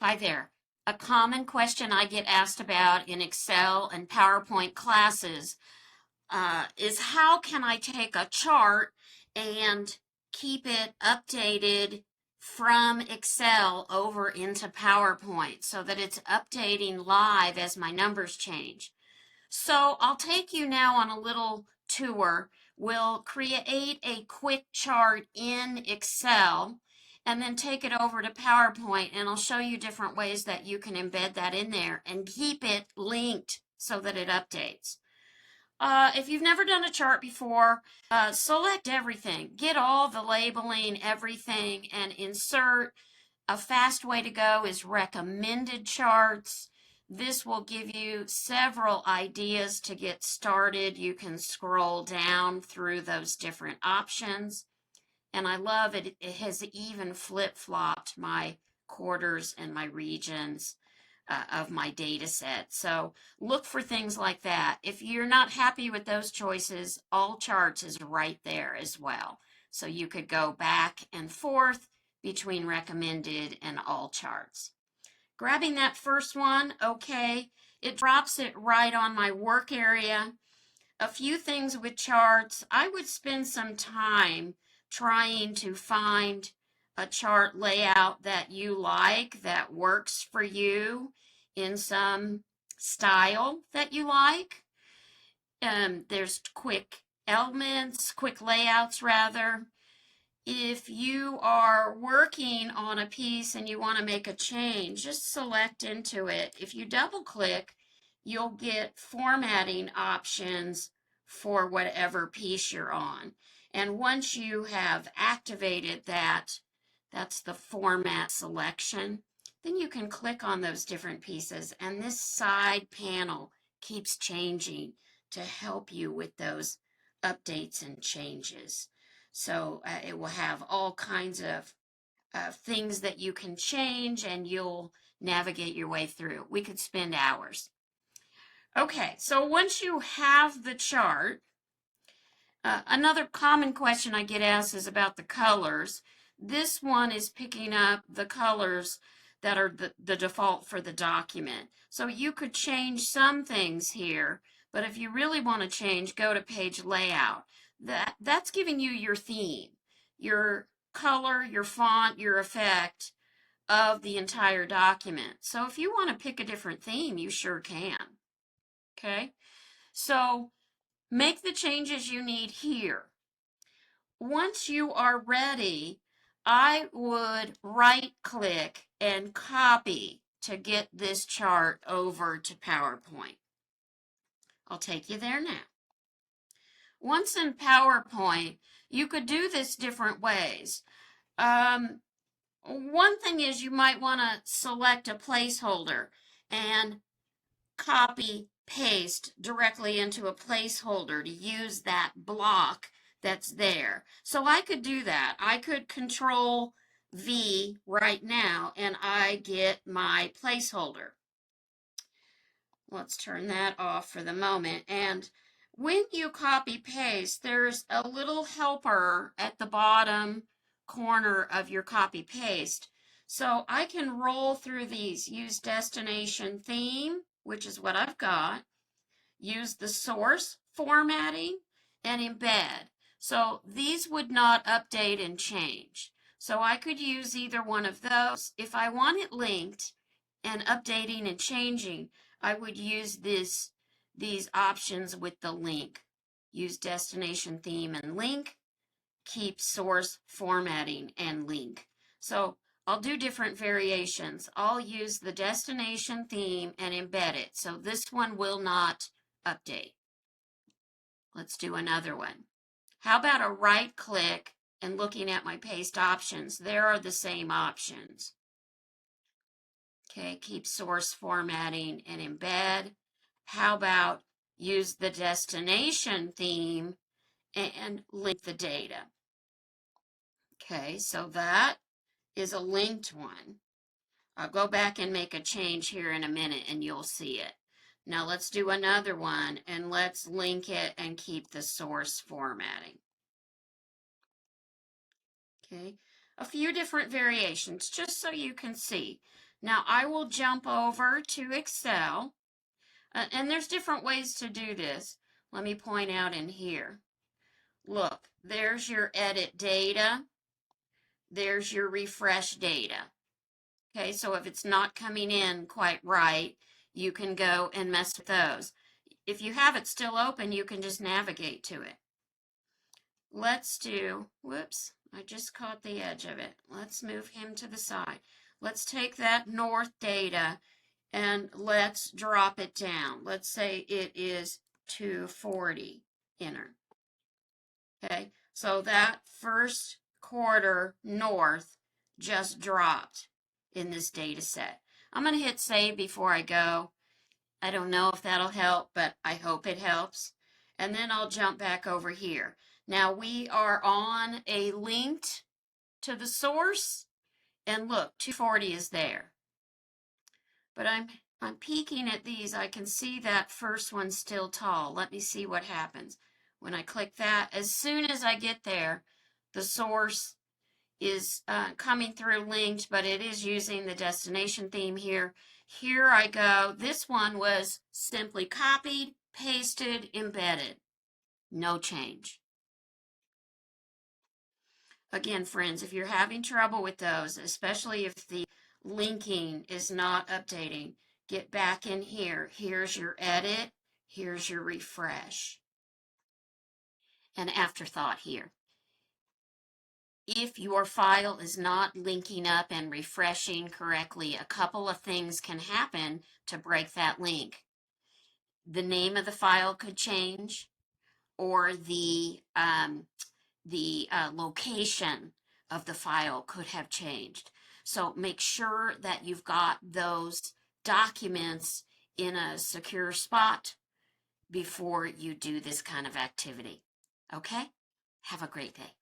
Hi there. A common question I get asked about in Excel and PowerPoint classes is how can I take a chart and keep it updated from Excel over into PowerPoint so that it's updating live as my numbers change. So I'll take you now on a little tour. We'll create a quick chart in Excel and then take it over to PowerPoint, and I'll show you different ways that you can embed that in there and keep it linked so that it updates. If you've never done a chart before, select everything. Get all the labeling, everything, and insert. A fast way to go is recommended charts. This will give you several ideas to get started. You can scroll down through those different options. And I love it. It has even flip-flopped my quarters and my regions of my data set. So look for things like that. If you're not happy with those choices, all charts is right there as well. So you could go back and forth between recommended and all charts. Grabbing that first one, okay, it drops it right on my work area. A few things with charts, I would spend some time trying to find a chart layout that you like, that works for you in some style that you like. There's quick elements, quick layouts rather. If you are working on a piece and you want to make a change, just select into it. If you double click, you'll get formatting options for whatever piece you're on. And once you have activated that, that's the format selection, then you can click on those different pieces and this side panel keeps changing to help you with those updates and changes. So it will have all kinds of things that you can change and you'll navigate your way through. We could spend hours. Okay, so once you have the chart, another common question I get asked is about the colors. This one is picking up the colors that are the default for the document. So you could change some things here, but if you really want to change, go to page layout. That's giving you your theme, your color, your font, your effect of the entire document. So if you want to pick a different theme, you sure can. Okay, so make the changes you need here. Once you are ready, I would right click and copy to get this chart over to PowerPoint. I'll take you there now. Once in PowerPoint, you could do this different ways. One thing is you might want to select a placeholder and copy paste directly into a placeholder to use that block that's there. So I could do that. I could control V right now and I get my placeholder. Let's turn that off for the moment. And when you copy paste, there's a little helper at the bottom corner of your copy paste. So I can roll through these, use destination theme, which is what I've got, use the source formatting, and embed. So these would not update and change. So I could use either one of those. If I want it linked and updating and changing, I would use these options with the link. Use destination theme and link, keep source formatting and link. So I'll do different variations. I'll use the destination theme and embed it. So this one will not update. Let's do another one. How about a right click and looking at my paste options? There are the same options. Okay, keep source formatting and embed. How about use the destination theme and link the data? Okay, so that is a linked one. I'll go back and make a change here in a minute and you'll see it. Now let's do another one and let's link it and keep the source formatting. Okay, a few different variations just so you can see. Now I will jump over to Excel, and there's different ways to do this. Let me point out in here. Look, there's your edit data. There's your refresh data. Okay, so if it's not coming in quite right, you can go and mess with those. If you have it still open, you can just navigate to it. Let's do, whoops, I just caught the edge of it. Let's move him to the side. Let's take that north data and let's drop it down. Let's say it is 240, enter. Okay, so that first quarter north just dropped in this data set. I'm going to hit save before I go. I don't know if that'll help, but I hope it helps. And then I'll jump back over here. Now we are on a linked to the source, and look, 240 is there. But I'm peeking at these. I can see that first one's still tall. Let me see what happens. When I click that, as soon as I get there, the source is coming through linked, but it is using the destination theme here. Here I go. This one was simply copied, pasted, embedded. No change. Again, friends, if you're having trouble with those, especially if the linking is not updating, get back in here. Here's your edit. Here's your refresh. An afterthought here. If your file is not linking up and refreshing correctly, a couple of things can happen to break that link. The name of the file could change, or the location of the file could have changed. So make sure that you've got those documents in a secure spot before you do this kind of activity. Okay? Have a great day.